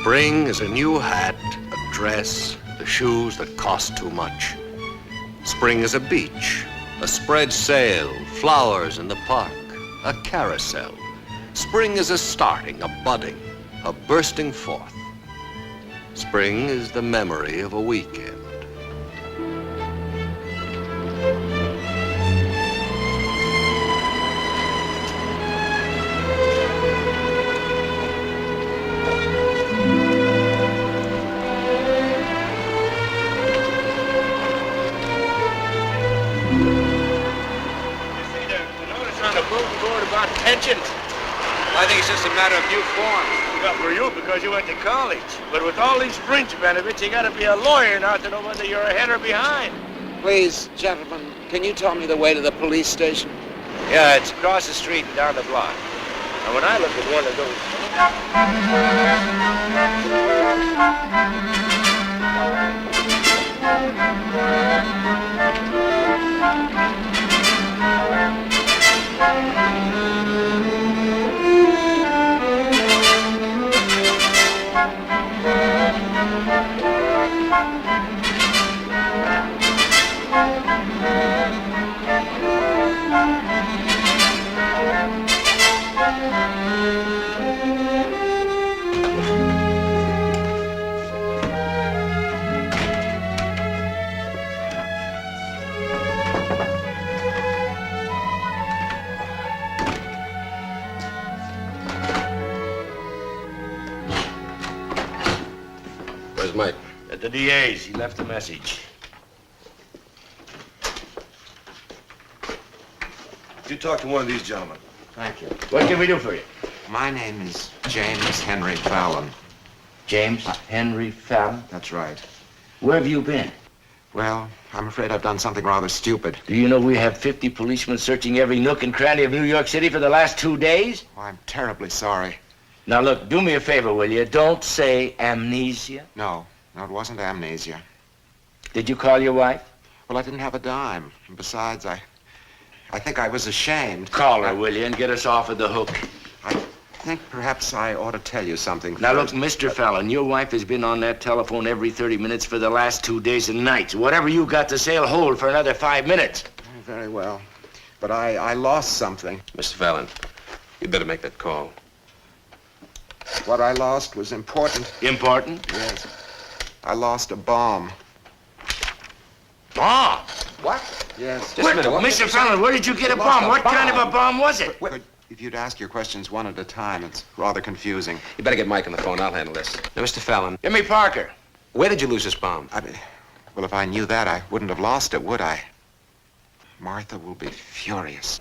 Spring is a new hat, a dress, the shoes that cost too much. Spring is a beach, a spread sail, flowers in the park, a carousel. Spring is a starting, a budding, a bursting forth. Spring is the memory of a weekend. Pensions. I think it's just a matter of new form. Well, for you, because you went to college. But with all these fringe benefits, you gotta be a lawyer now to know whether you're ahead or behind. Please, gentlemen, can you tell me the way to the police station? Yeah, it's across the street and down the block. And when I look at one of Where's Mike? At the DA's. He left a message. You talk to one of these gentlemen. Thank you. What can we do for you? My name is James Henry Fallon. James Henry Fallon? That's right. Where have you been? Well, I'm afraid I've done something rather stupid. Do you know we have 50 policemen searching every nook and cranny of New York City for the last 2 days? Oh, I'm terribly sorry. Now, look, do me a favor, will you? Don't say amnesia. No, it wasn't amnesia. Did you call your wife? Well, I didn't have a dime. And besides, I think I was ashamed. Call her, will you, and get us off of the hook. I think perhaps I ought to tell you something Now, look, first. Mr. Fallon, your wife has been on that telephone every 30 minutes for the last 2 days and nights. Whatever you got to say will hold for another 5 minutes. Very well. But I lost something. Mr. Fallon, you'd better make that call. What I lost was important. Important? Yes. I lost a bomb. Bomb? What? Yes. Just a minute. What Mr. Fallon, where did you get a bomb? What kind of a bomb was it? But if you'd ask your questions one at a time, it's rather confusing. You better get Mike on the phone. I'll handle this. Now, Mr. Fallon, Give me Parker. where did you lose this bomb? Well, if I knew that, I wouldn't have lost it, would I? Martha will be furious.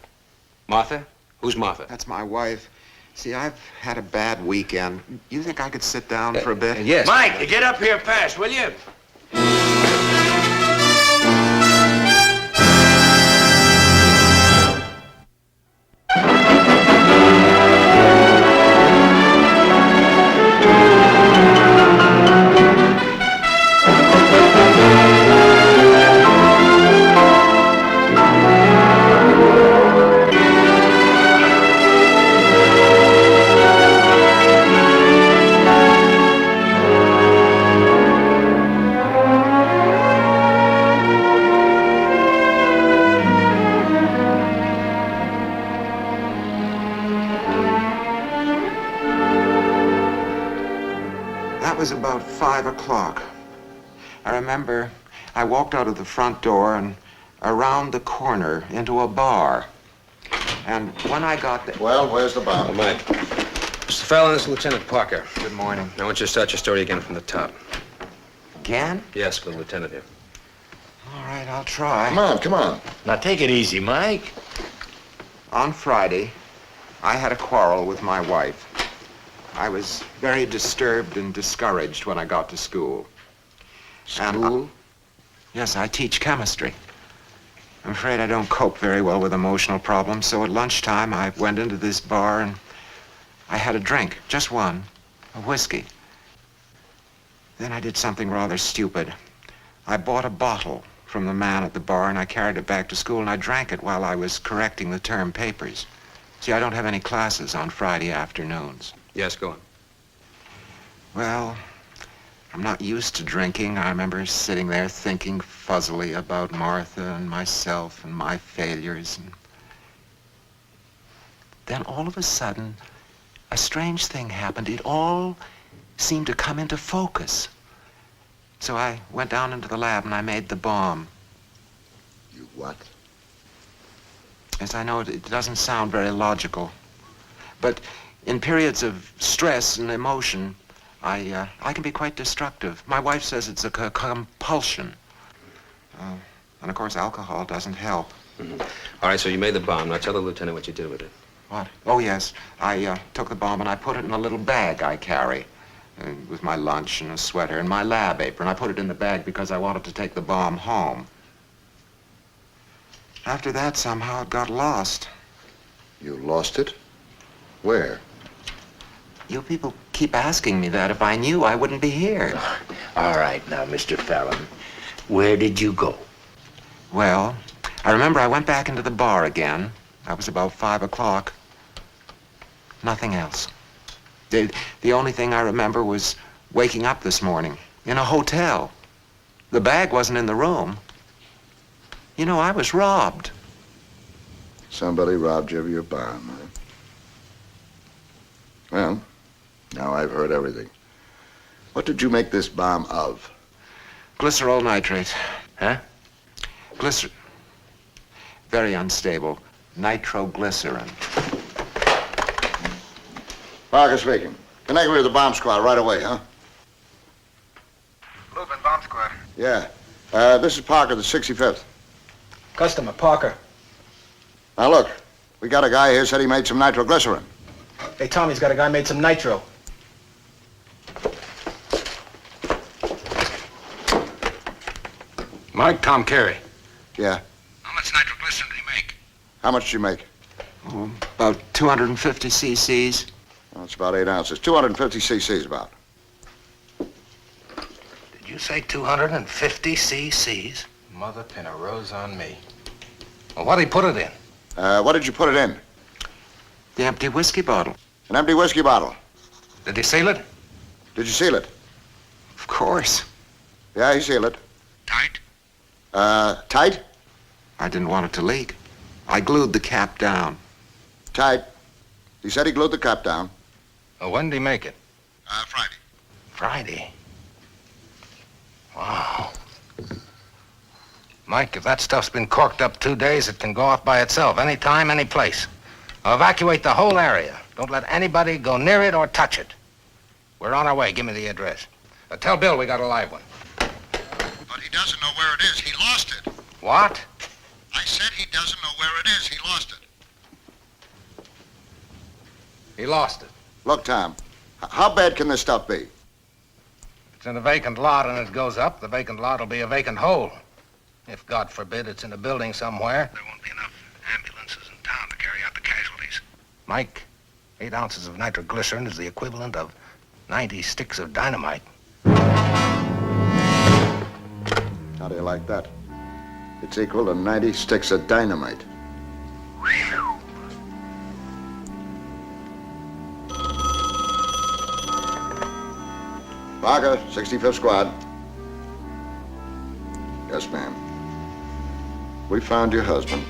Martha? Who's Martha? That's my wife. See, I've had a bad weekend. You think I could sit down for a bit? Yes. Mike, get up here fast, will you? That was about 5 o'clock. I remember I walked out of the front door and around the corner into a bar. And when I got there... Well, where's the bomb? Oh, Mike. Mr. Fallon, this is Lieutenant Parker. Good morning. I want you to start your story again from the top. Again? Yes, for the lieutenant here. All right, I'll try. Come on. Now, take it easy, Mike. On Friday, I had a quarrel with my wife. I was very disturbed and discouraged when I got to school. School? Yes, I teach chemistry. I'm afraid I don't cope very well with emotional problems, so at lunchtime I went into this bar and I had a drink, just one, a whiskey. Then I did something rather stupid. I bought a bottle from the man at the bar and I carried it back to school and I drank it while I was correcting the term papers. See, I don't have any classes on Friday afternoons. Yes, go on. Well, I'm not used to drinking. I remember sitting there thinking fuzzily about Martha and myself and my failures. And then all of a sudden, a strange thing happened. It all seemed to come into focus. So I went down into the lab and I made the bomb. You what? Yes, I know it doesn't sound very logical. But in periods of stress and emotion, I can be quite destructive. My wife says it's a compulsion. And of course, alcohol doesn't help. Mm-hmm. All right, so you made the bomb. Now tell the lieutenant what you did with it. What? Oh, yes. I took the bomb and I put it in a little bag I carry with my lunch and a sweater and my lab apron. I put it in the bag because I wanted to take the bomb home. After that, somehow it got lost. You lost it? Where? You people keep asking me that. If I knew, I wouldn't be here. All right, now, Mr. Fallon, where did you go? Well, I remember I went back into the bar again. That was about 5 o'clock. Nothing else. The only thing I remember was waking up this morning in a hotel. The bag wasn't in the room. You know, I was robbed. Somebody robbed you of your bomb, huh? Well, now I've heard everything. What did you make this bomb of? Glycerol nitrate. Huh? Very unstable. Nitroglycerin. Parker speaking. Connect me with the bomb squad right away, huh? Lupin, bomb squad. Yeah. This is Parker, the 65th. Customer, Parker. Now look, we got a guy here said he made some nitroglycerin. Hey, Tommy's got a guy made some nitro. Mike, Tom Carey. Yeah. How much nitroglycerin did he make? How much did you make? Oh, about 250 cc's. Well, it's about 8 ounces. 250 cc's about. Did you say 250 cc's? Mother pin a rose on me. Well, what'd he put it in? What did you put it in? The empty whiskey bottle. An empty whiskey bottle. Did he seal it? Did you seal it? Of course. Yeah, he sealed it. Tight? Tight? I didn't want it to leak. I glued the cap down. Tight. He said he glued the cap down. Well, when did he make it? Friday. Friday. Wow. Mike, if that stuff's been corked up 2 days, it can go off by itself, any time, any place. Now evacuate the whole area. Don't let anybody go near it or touch it. We're on our way. Give me the address. Tell Bill we got a live one. But he doesn't know where it is. He lost it. What? I said he doesn't know where it is. He lost it. He lost it. Look, Tom, how bad can this stuff be? It's in a vacant lot and it goes up. The vacant lot will be a vacant hole. If, God forbid, it's in a building somewhere, there won't be enough ambulances in town to carry out the casualties. Mike, 8 ounces of nitroglycerin is the equivalent of 90 sticks of dynamite. How do you like that? It's equal to 90 sticks of dynamite. Parker, 65th Squad. Yes, ma'am. We found your husband.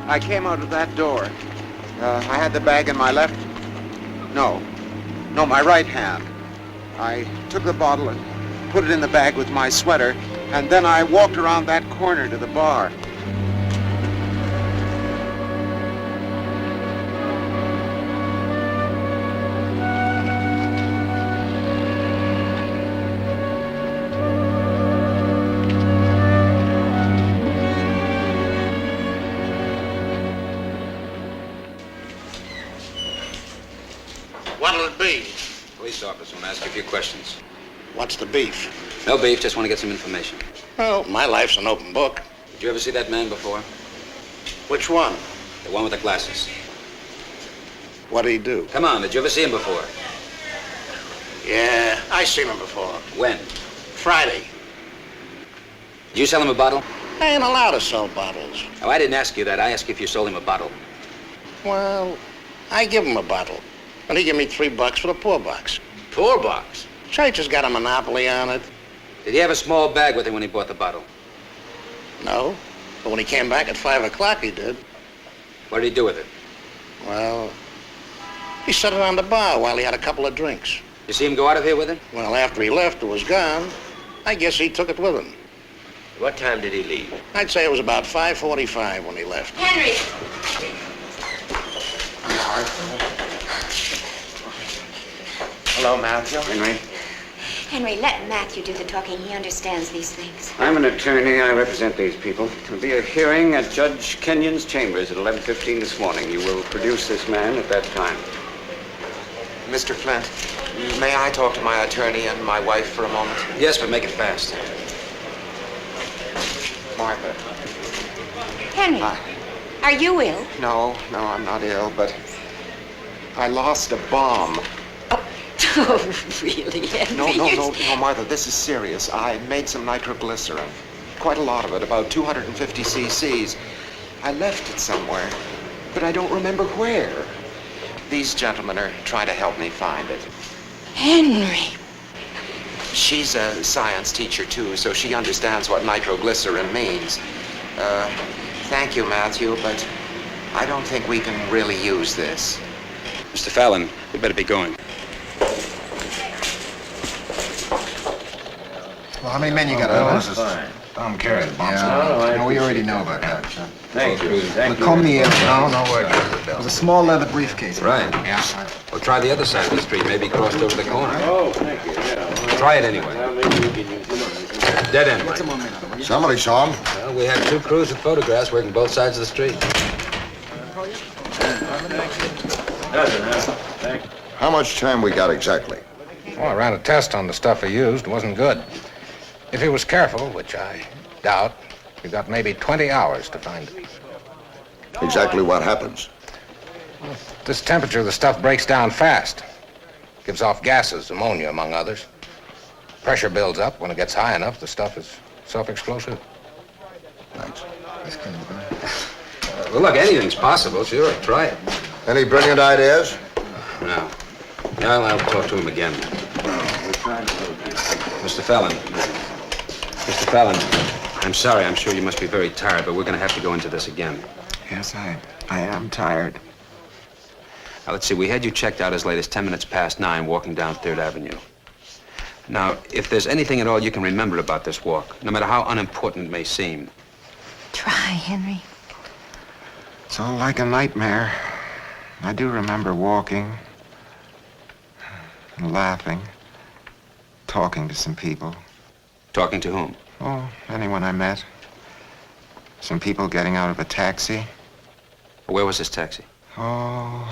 I came out of that door. I had the bag in my left... No, my right hand. I took the bottle and put it in the bag with my sweater, and then I walked around that corner to the bar. What'll it be? Police officer want to ask you a few questions. What's the beef? No beef, just want to get some information. Well, my life's an open book. Did you ever see that man before? Which one? The one with the glasses. What'd he do? Come on, did you ever see him before? Yeah, I seen him before. When? Friday. Did you sell him a bottle? I ain't allowed to sell bottles. Oh, I didn't ask you that. I asked you if you sold him a bottle. Well, I give him a bottle. And he give me $3 for the poor box. Poor box. Church has got a monopoly on it. Did he have a small bag with him when he bought the bottle? No. But when he came back at 5 o'clock, he did. What did he do with it? Well, he set it on the bar while he had a couple of drinks. You see him go out of here with it? Well, after he left, it was gone. I guess he took it with him. What time did he leave? I'd say it was about 5:45 when he left. Henry! Hello, Matthew. Henry, Henry, let Matthew do the talking. He understands these things. I'm an attorney. I represent these people. There'll be a hearing at Judge Kenyon's chambers at 11:15 this morning. You will produce this man at that time. Mr. Flint, may I talk to my attorney and my wife for a moment? Yes, but make it fast. Martha. Henry, are you ill? No, I'm not ill, but I lost a bomb. Oh, really, Henry? No, Martha, this is serious. I made some nitroglycerin. Quite a lot of it, about 250 cc's. I left it somewhere, but I don't remember where. These gentlemen are trying to help me find it. Henry! She's a science teacher, too, so she understands what nitroglycerin means. Thank you, Matthew, but I don't think we can really use this. Mr. Fallon, we better be going. Well, how many men you got? This is Tom Carey, the bomb squad. We already know about that. Thank you. Comb the air. No word. With a small leather briefcase. Right. Yeah. Well, try the other side of the street. Maybe crossed over the corner. Oh, thank you. Yeah. Try it anyway. Well, maybe we can use it. Dead end, Mike. Somebody saw him. Well, we had 2 crews with photographs working both sides of the street. How much time we got exactly? Well, I ran a test on the stuff he used. It wasn't good. If he was careful, which I doubt, he got maybe 20 hours to find it. Exactly what happens? This temperature, the stuff breaks down fast. Gives off gases, ammonia, among others. Pressure builds up. When it gets high enough, the stuff is self-explosive. Thanks. Well, look, anything's possible. Sure, try it. Any brilliant ideas? No. I'll talk to him again. Mr. Fallon. Mr. Fallon, I'm sorry. I'm sure you must be very tired, but we're going to have to go into this again. Yes, I am tired. Now, let's see. We had you checked out as late as 10 minutes past 9 walking down 3rd Avenue. Now, if there's anything at all you can remember about this walk, no matter how unimportant it may seem. Try, Henry. It's all like a nightmare. I do remember walking and laughing, talking to some people. Talking to whom? Oh, anyone I met. Some people getting out of a taxi. Where was this taxi? Oh,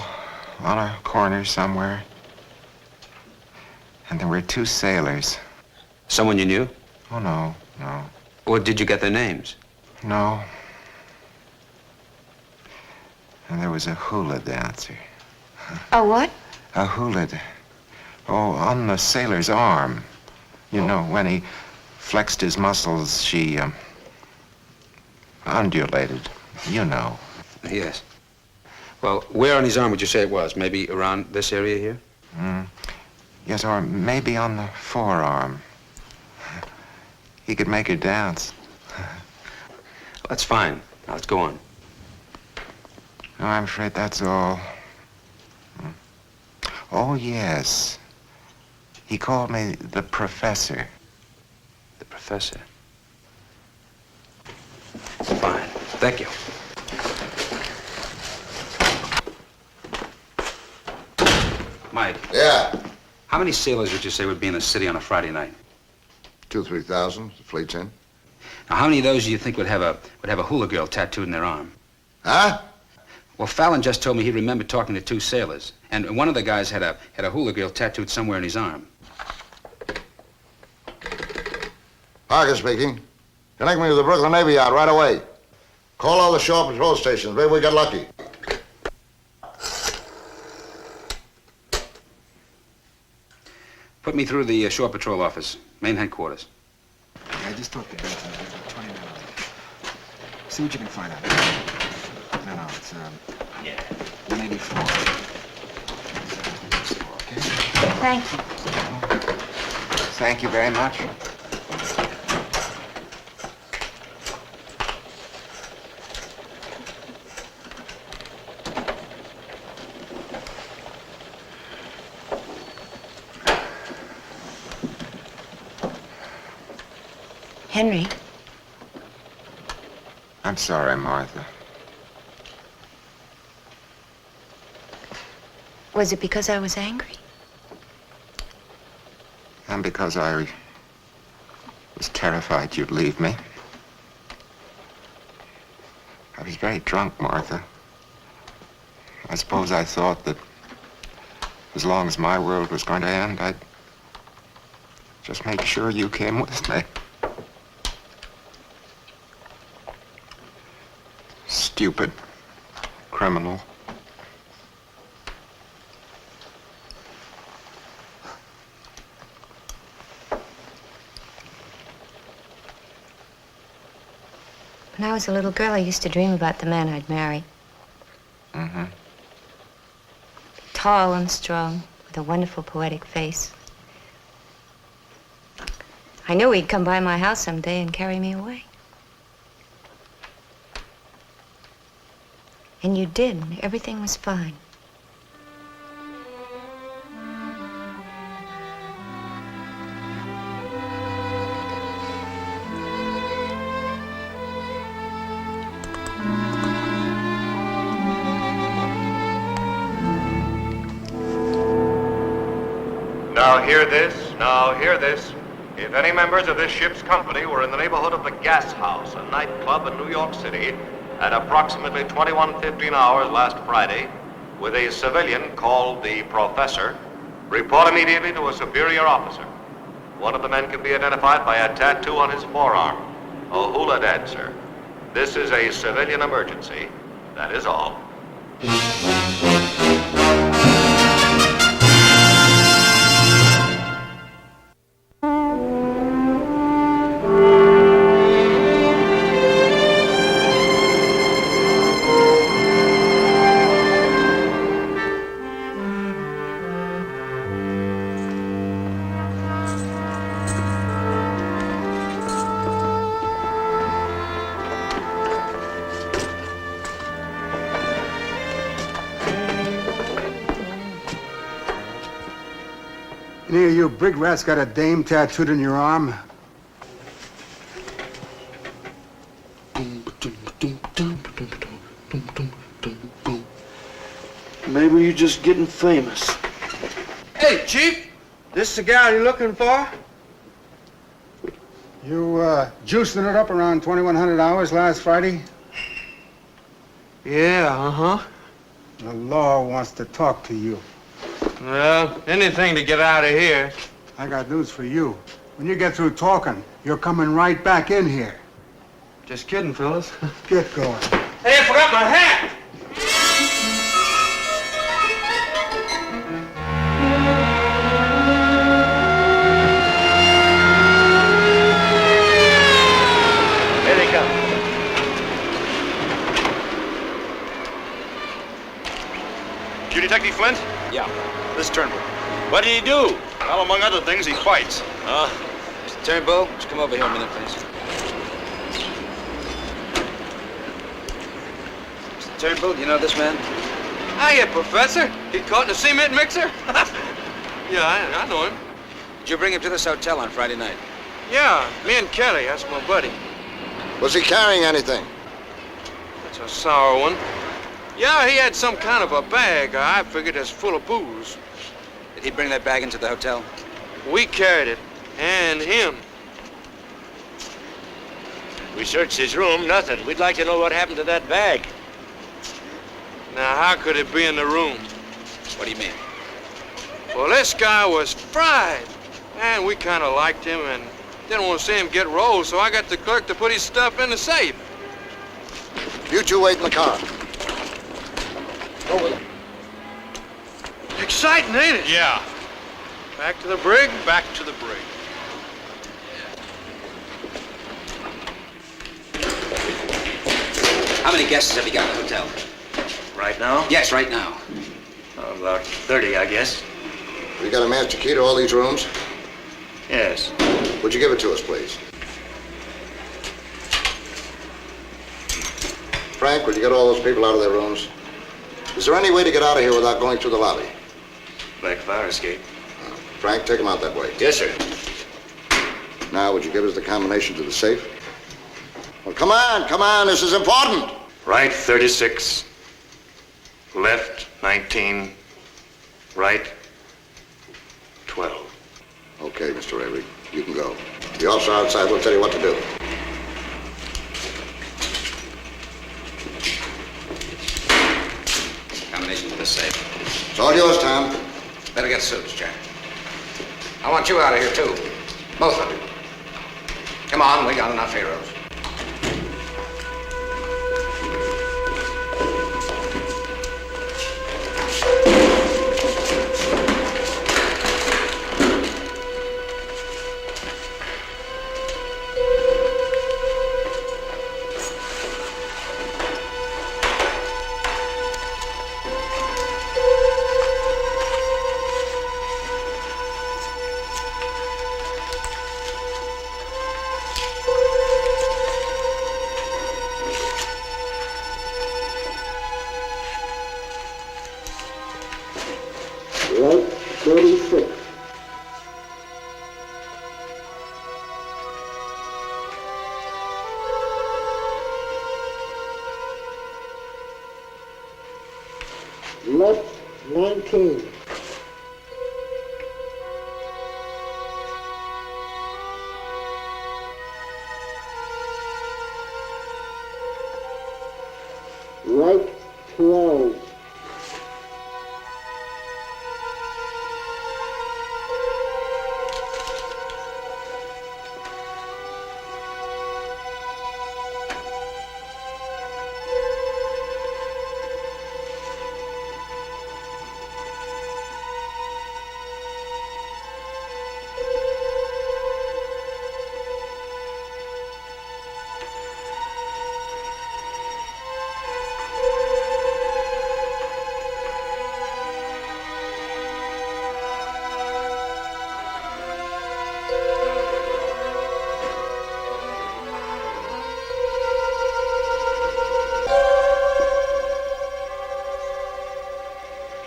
on a corner somewhere. And there were 2 sailors. Someone you knew? Oh, no. Or did you get their names? No. And there was a hula dancer. A what? A hula. Oh, on the sailor's arm. You know, when he flexed his muscles, she undulated. You know. Yes. Well, where on his arm would you say it was? Maybe around this area here? Yes, or maybe on the forearm. He could make her dance. That's fine. Now, let's go on. No, I'm afraid that's all. Oh, yes. He called me the professor. The professor. Fine. Thank you. Mike, Yeah. how many sailors would you say would be in the city on a Friday night? 2,000, 3,000. The fleet's in. Now, how many of those do you think would have a hula girl tattooed in their arm? Huh? Well, Fallon just told me he remembered talking to 2 sailors, and one of the guys had a hula girl tattooed somewhere in his arm. Parker speaking. Connect me to the Brooklyn Navy Yard right away. Call all the shore patrol stations. Maybe we got lucky. Put me through the Shore Patrol office, main headquarters. Yeah, I just talked to Benson. 20 minutes. See what you can find out. No, it's 184. Okay? Thank you. Thank you very much. Henry, I'm sorry, Martha. was it because I was angry? And because I was terrified you'd leave me. I was very drunk, Martha. I suppose I thought that as long as my world was going to end, I'd just make sure you came with me. Stupid criminal. When I was a little girl, I used to dream about the man I'd marry. Mm-hmm. Tall and strong, with a wonderful poetic face. I knew he'd come by my house someday and carry me away. And you did, and everything was fine. Now hear this, now hear this. If any members of this ship's company were in the neighborhood of the Gas House, a nightclub in New York City, at approximately 21:15 hours last Friday, with a civilian called the Professor, report immediately to a superior officer. One of the men can be identified by a tattoo on his forearm, a hula dancer. This is a civilian emergency. That is all. Any of you brig rats got a dame tattooed in your arm? Maybe you're just getting famous. Hey, Chief, this the gal you're looking for? You, juicing it up around 2100 hours last Friday? Yeah, uh-huh. The law wants to talk to you. Well, anything to get out of here. I got news for you. When you get through talking, you're coming right back in here. Just kidding, fellas. Get going. Hey, I forgot my hat! Here they come. You Detective Flint? Yeah. This Turnbull. What did he do? Well, among other things, he fights. Mr. Turnbull, just come over here a minute, please. Mr. Turnbull, you know this man? Hiya, Professor. He caught in a cement mixer? Yeah, I know him. Did you bring him to this hotel on Friday night? Yeah, me and Kelly, that's my buddy. Was he carrying anything? That's a sour one. Yeah, he had some kind of a bag. I figured it's full of booze. Did he bring that bag into the hotel? We carried it, and him. We searched his room, nothing. We'd like to know what happened to that bag. Now, how could it be in the room? What do you mean? Well, this guy was fried, and we kind of liked him and didn't want to see him get rolled, so I got the clerk to put his stuff in the safe. You two wait in the car. Exciting, ain't it? Yeah. Back to the brig, back to the brig. How many guests have you got in the hotel? Right now? Yes, right now. About 30, I guess. You got a master key to all these rooms? Yes. Would you give it to us, please? Frank, would you get all those people out of their rooms? Is there any way to get out of here without going through the lobby? Like fire escape. Frank, take them out that way. Yes, sir. Now, would you give us the combination to the safe? Well, come on, this is important. Right 36, left 19, right 12. Okay, Mr. Avery, you can go. The officer outside will tell you what to do. Combination to the safe. It's all yours, Tom. Better get suits, Jack. I want you out of here, too. Both of you. Come on, we got enough heroes. Right 36. Left 19. Right 12.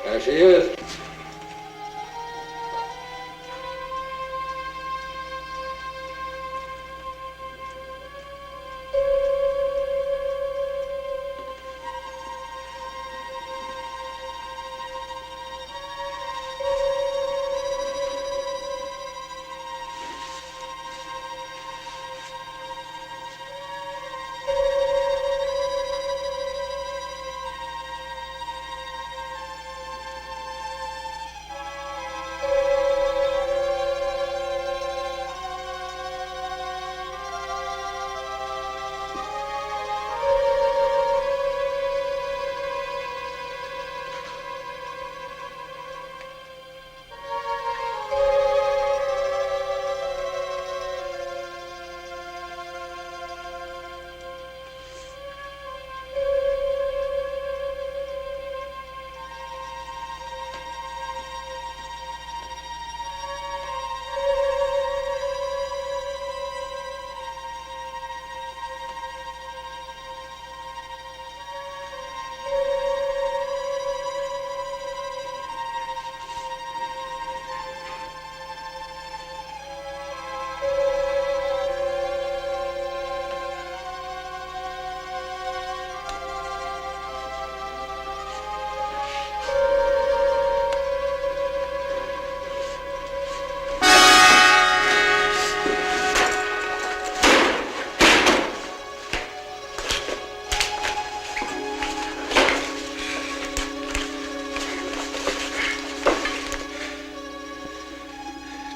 There she is.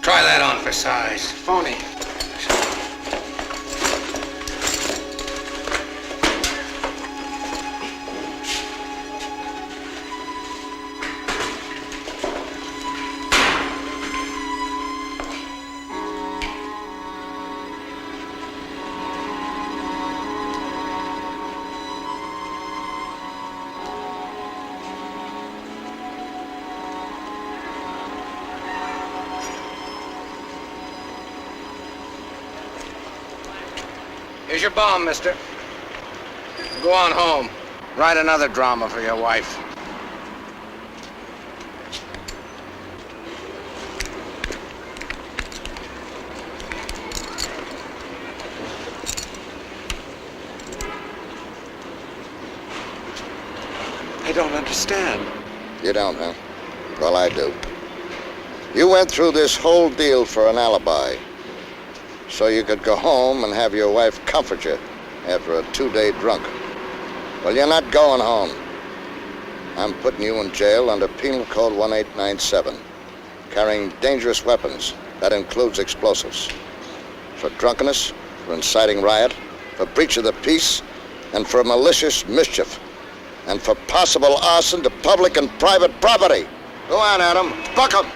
Try that on for size. Phony. Here's your bomb, mister. Go on home. Write another drama for your wife. I don't understand. You don't, huh? Well, I do. You went through this whole deal for an alibi, so you could go home and have your wife comfort you after a 2-day drunk. Well, you're not going home. I'm putting you in jail under Penal Code 1897, carrying dangerous weapons. That includes explosives. For drunkenness, for inciting riot, for breach of the peace, and for malicious mischief, and for possible arson to public and private property. Go on, Adam. Buck 'em.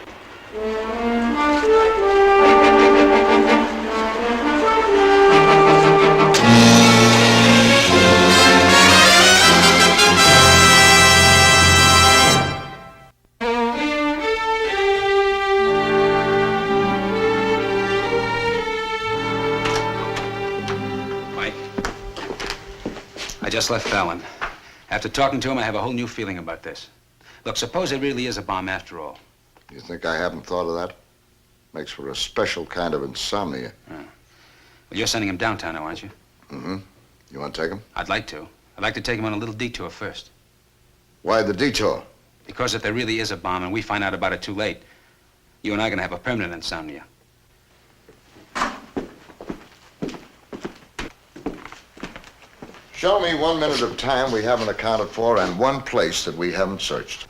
Mike, I just left Fallon. After talking to him, I have a whole new feeling about this. Look, suppose it really is a bomb after all. You think I haven't thought of that? Makes for a special kind of insomnia. Well, you're sending him downtown now, aren't you? Mm-hmm. You want to take him? I'd like to. I'd like to take him on a little detour first. Why the detour? Because if there really is a bomb and we find out about it too late, you and I are going to have a permanent insomnia. Show me 1 minute of time we haven't accounted for and one place that we haven't searched.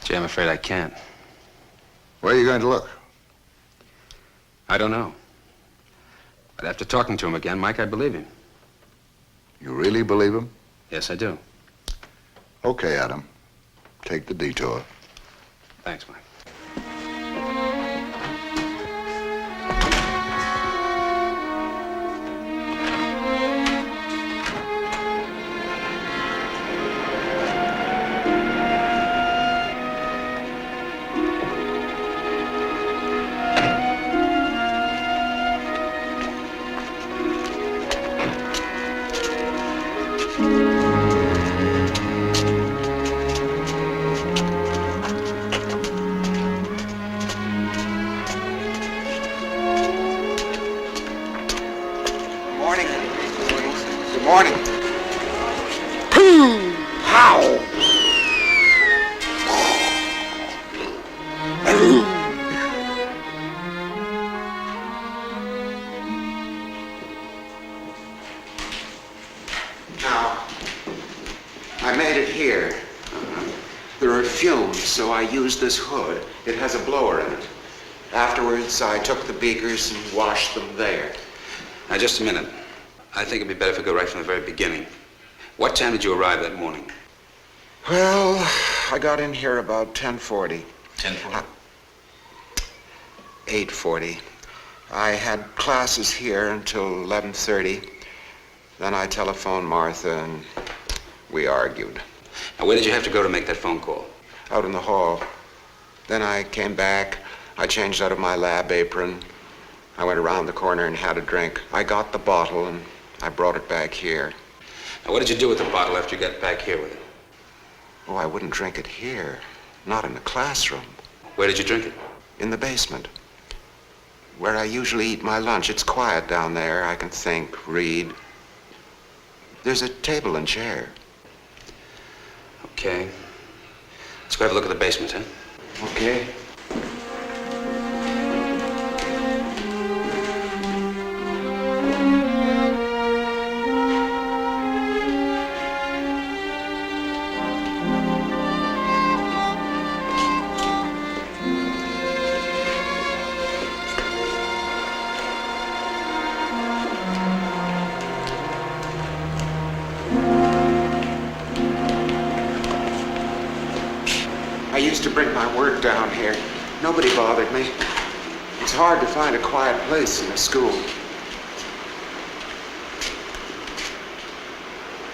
Gee, I'm afraid I can't. Where are you going to look? I don't know. But after talking to him again, Mike, I believe him. You really believe him? Yes, I do. Okay, Adam. Take the detour. Thanks, Mike. So I used this hood. It has a blower in it. Afterwards, I took the beakers and washed them there. Now, just a minute. I think it'd be better if we go right from the very beginning. What time did you arrive that morning? Well, I got in here about 10:40. 10:40? 8:40. I had classes here until 11:30. Then I telephoned Martha and we argued. Now, where did you have to go to make that phone call? Out in the hall. Then I came back. I changed out of my lab apron. I went around the corner and had a drink. I got the bottle and I brought it back here. Now, what did you do with the bottle after you got back here with it? Oh, I wouldn't drink it here. Not in the classroom. Where did you drink it? In the basement. Where I usually eat my lunch. It's quiet down there. I can think, read. There's a table and chair. Okay. Let's go have a look at the basement, huh? Okay. I used to bring my work down here. Nobody bothered me. It's hard to find a quiet place in a school.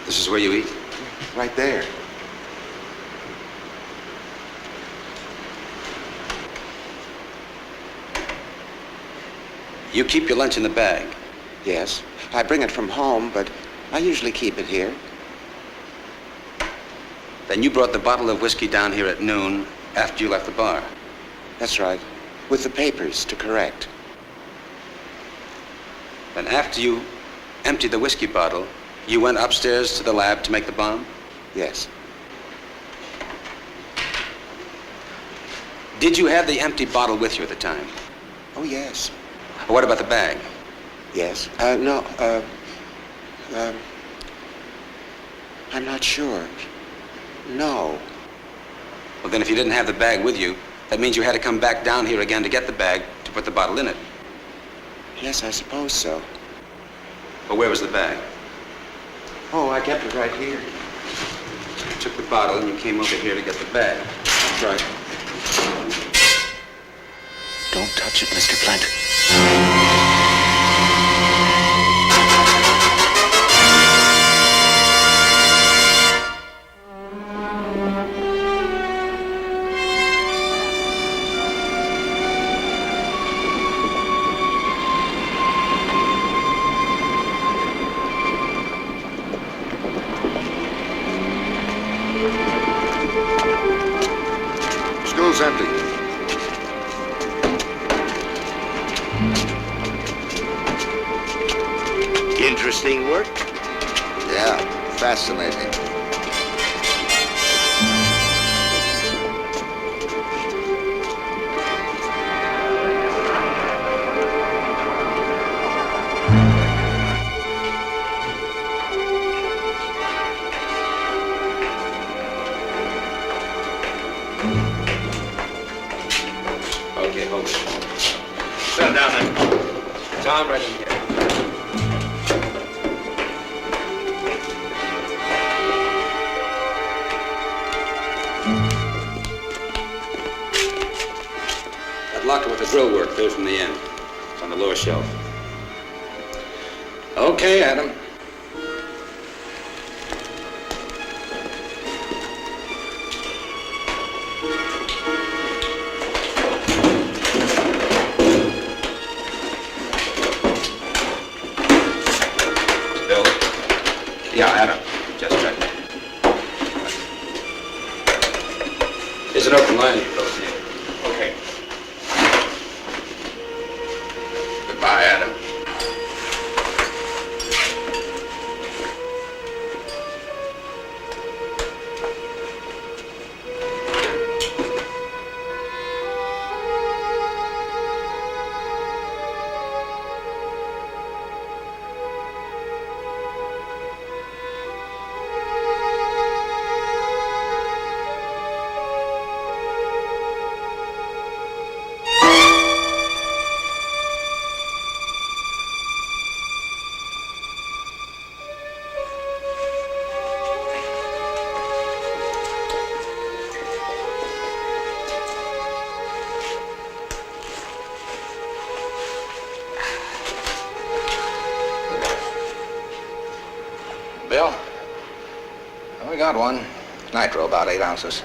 This is where you eat? Right there. You keep your lunch in the bag. Yes. I bring it from home, but I usually keep it here. Then you brought the bottle of whiskey down here at noon after you left the bar. That's right. With the papers to correct. Then after you emptied the whiskey bottle, you went upstairs to the lab to make the bomb? Yes. Did you have the empty bottle with you at the time? Oh, yes. What about the bag? Yes. No, I'm not sure. No. Well, then if you didn't have the bag with you, that means you had to come back down here again to get the bag to put the bottle in it. Yes, I suppose so. Well, where was the bag? Oh, I kept it right here. You took the bottle and you came over here to get the bag. That's right. Don't touch it, Mr. Flint. School's empty. Interesting work. Yeah, fascinating. Okay, hold it. Sit him down there. Tom, right in here. That locker with the drill work there from the end. It's on the lower shelf. Okay, Adam. Bill? Yeah, Adam. Just check. There's an open line you can close here. Okay. Goodbye, Adam. Bill? We got one. Nitro, about 8 ounces.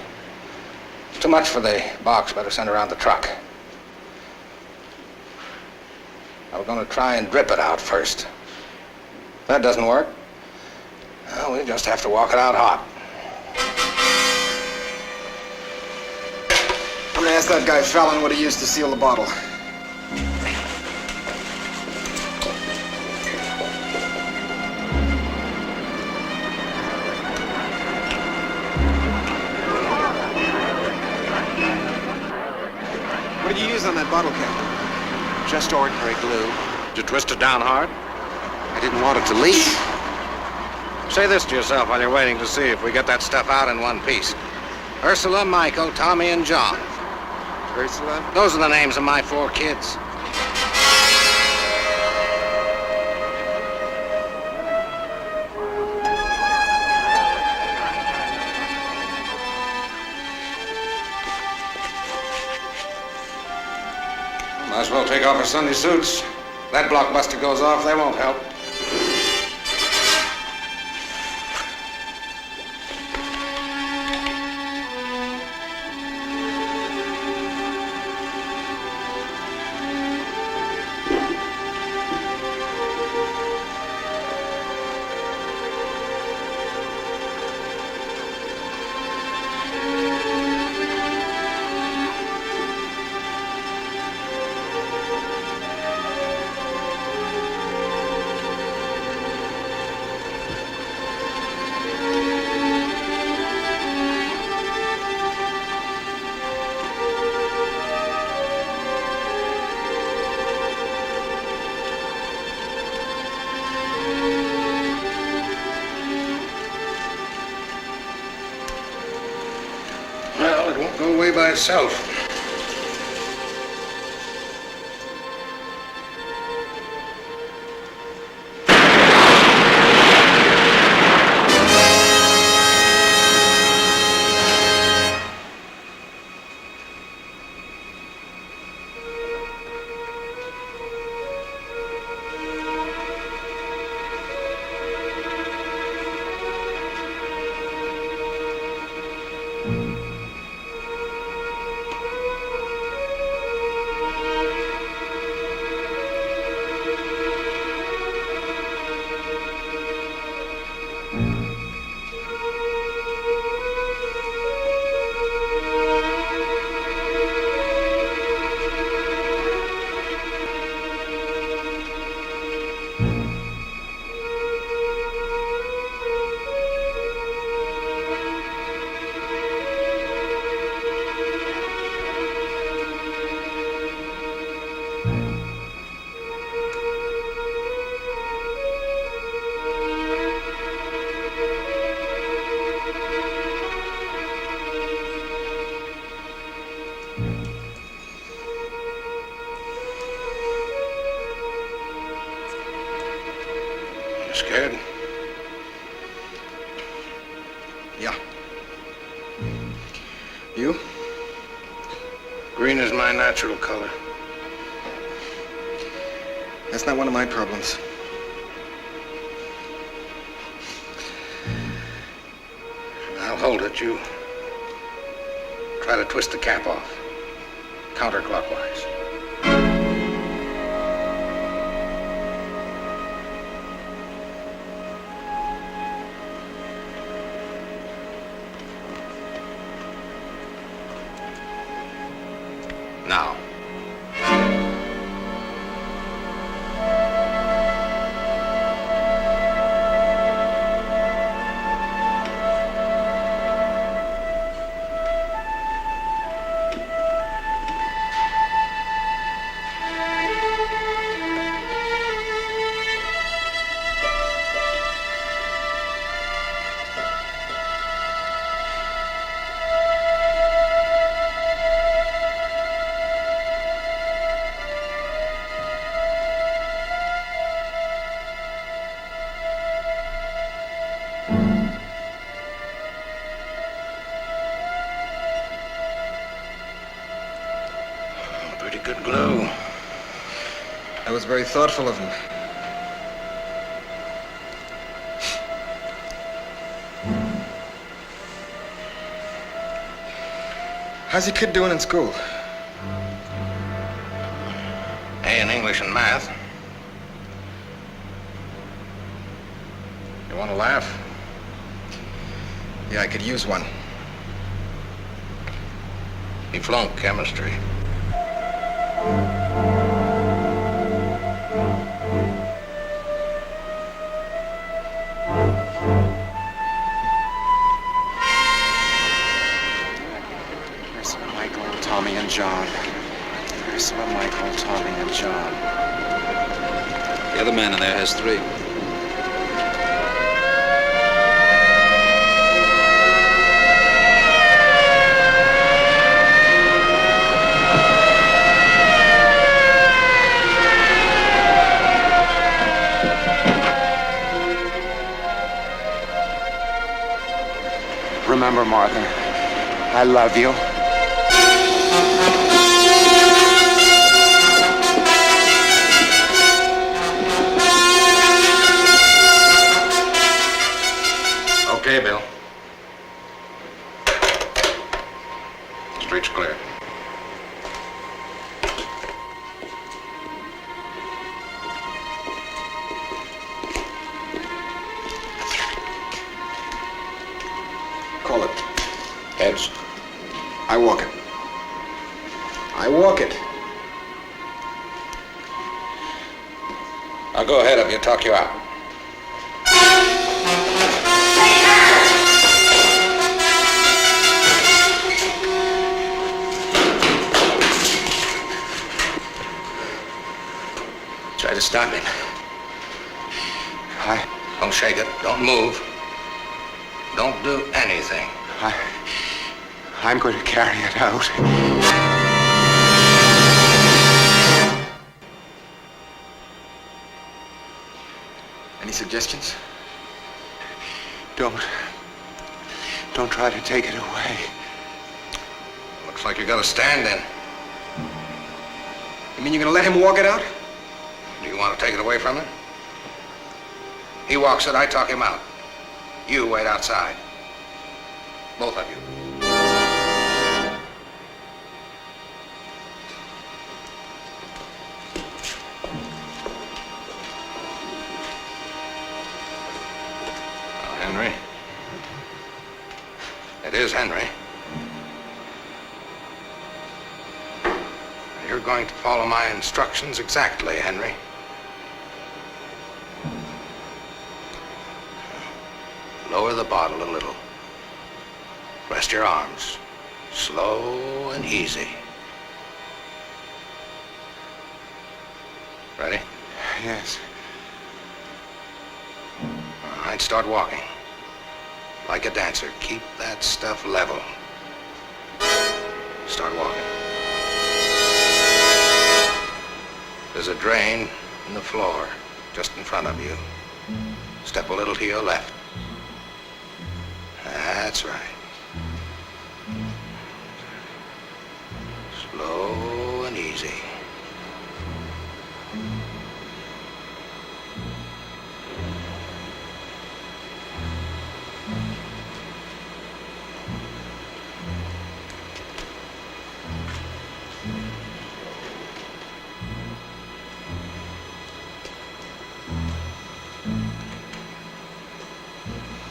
It's too much for the box. Better send around the truck. I was going to try and drip it out first. If that doesn't work, well, we just have to walk it out hot. I'm gonna ask that guy Fallon what he used to seal the bottle. What did you use on that bottle cap? Just ordinary glue. Did you twist it down hard? I didn't want it to leak. Say this to yourself while you're waiting to see if we get that stuff out in one piece. Ursula, Michael, Tommy, and John. Ursula? Those are the names of my 4 kids. Might as well take off our Sunday suits. That blockbuster goes off, they won't help. Well, it won't go away by itself. Scared? Yeah. You? Green is my natural color. That's not one of my problems. I'll hold it. You try to twist the cap off. Counterclockwise. Now. Pretty good glue. That was very thoughtful of him. How's your kid doing in school? A in English and math. You want to laugh? Yeah, I could use one. He flunked chemistry. Ursula, Michael, Tommy, and John. Ursula, Michael, Tommy, and John. The other man in there has 3. Remember, Martha, I love you. Okay, Bill. Street's clear. Call it. Heads. I walk it. I walk it. I'll go ahead of you, talk you out. Try to stop him. Don't shake it. Don't move. Don't do anything. I'm going to carry it out. Any suggestions? Don't try to take it away. Looks like you got a stand-in. You mean you're gonna let him walk it out? Do you want to take it away from him? He walks it, I talk him out. You wait outside. Both of you. Now, Henry. It is Henry. You're going to follow my instructions exactly, Henry. Lower the bottle a little. Rest your arms. Slow and easy. Ready? Yes. All right, start walking. Like a dancer, keep that stuff level. Start walking. There's a drain in the floor just in front of you. Step a little to your left. That's right. Slow and easy.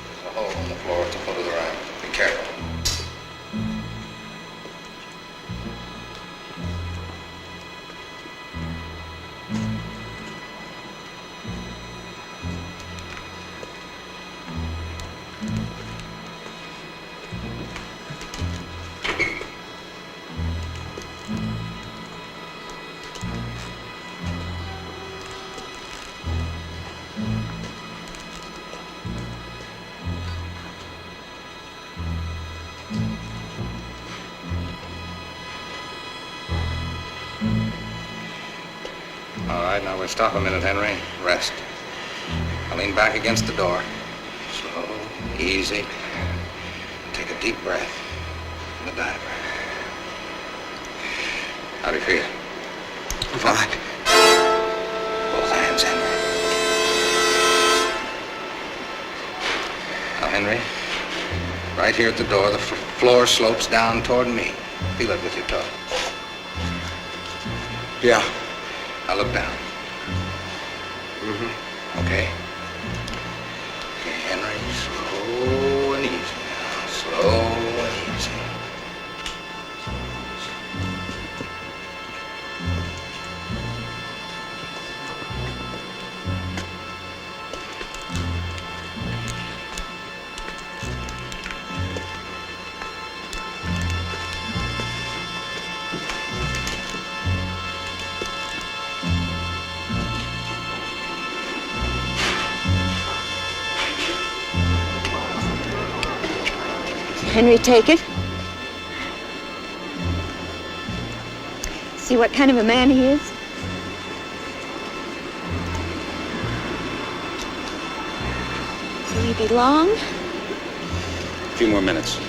There's a hole in the floor at the foot of the ramp. Be careful. All right, now we stop a minute, Henry. Rest. Now lean back against the door. Slow, easy. Take a deep breath in the diaphragm. How do you feel? Fine. Both hands, Henry. Now, Henry, right here at the door, the floor slopes down toward me. Feel it with your toe. Yeah. Now look down. Mm-hmm. Okay? Okay, Henry, slow and easy now. Slow and easy. Henry, take it. See what kind of a man he is? Will he be long? A few more minutes.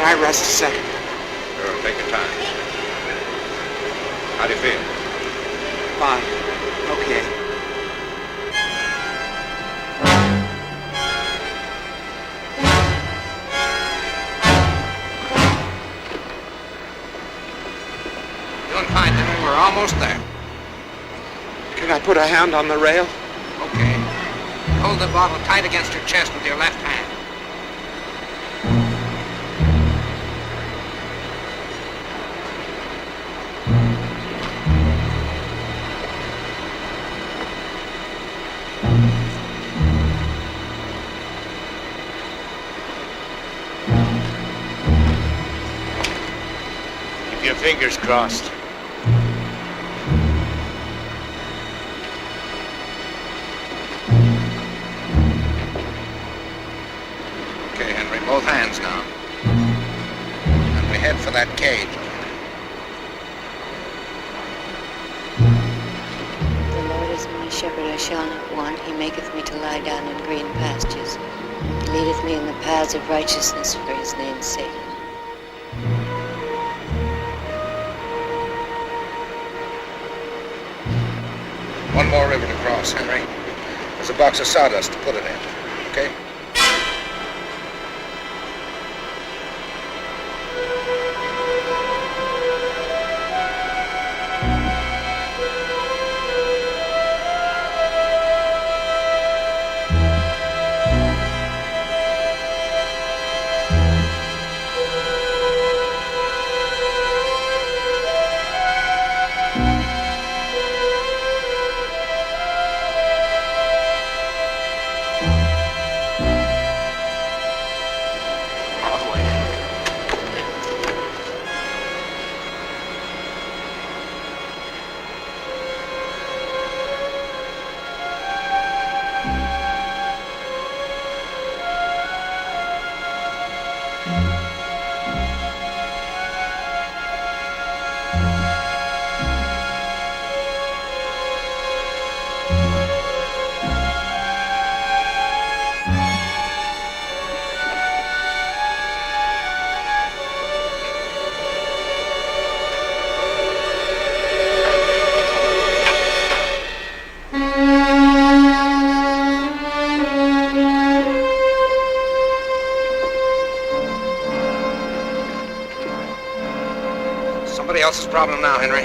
I rest a second? Sure, take your time. How do you feel? Fine. Okay. Doing fine, Henry. We're almost there. Can I put a hand on the rail? Okay. Hold the bottle tight against your chest with your left hand. Keep your fingers crossed. Okay, Henry, both hands now. And we head for that cage. The Lord is my shepherd, I shall not want. He maketh me to lie down in green pastures. He leadeth me in the paths of righteousness for his name's sake. One more river to cross, Henry. There's a box of sawdust to put it in. Okay? Somebody else's problem now, Henry.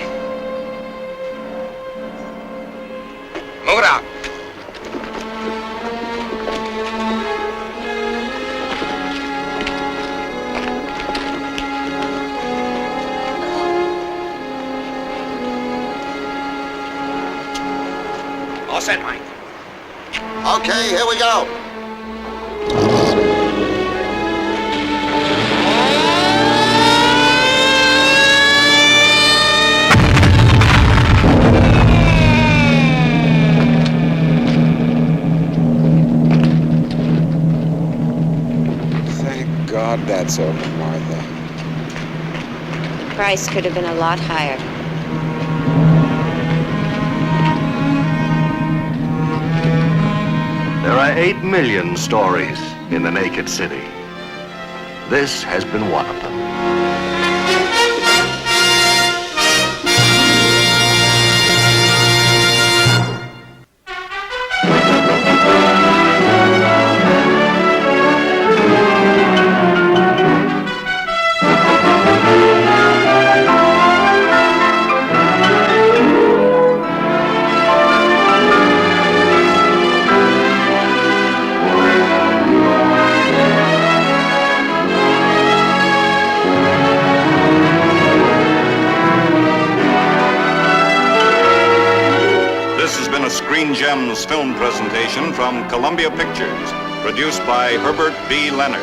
Move it out. All set, Mike. Okay, here we go. Thank God that's over, Martha. The price could have been a lot higher. There are 8 million stories in the naked city. This has been one of them. This has been a Screen Gems film presentation from Columbia Pictures, produced by Herbert B. Leonard.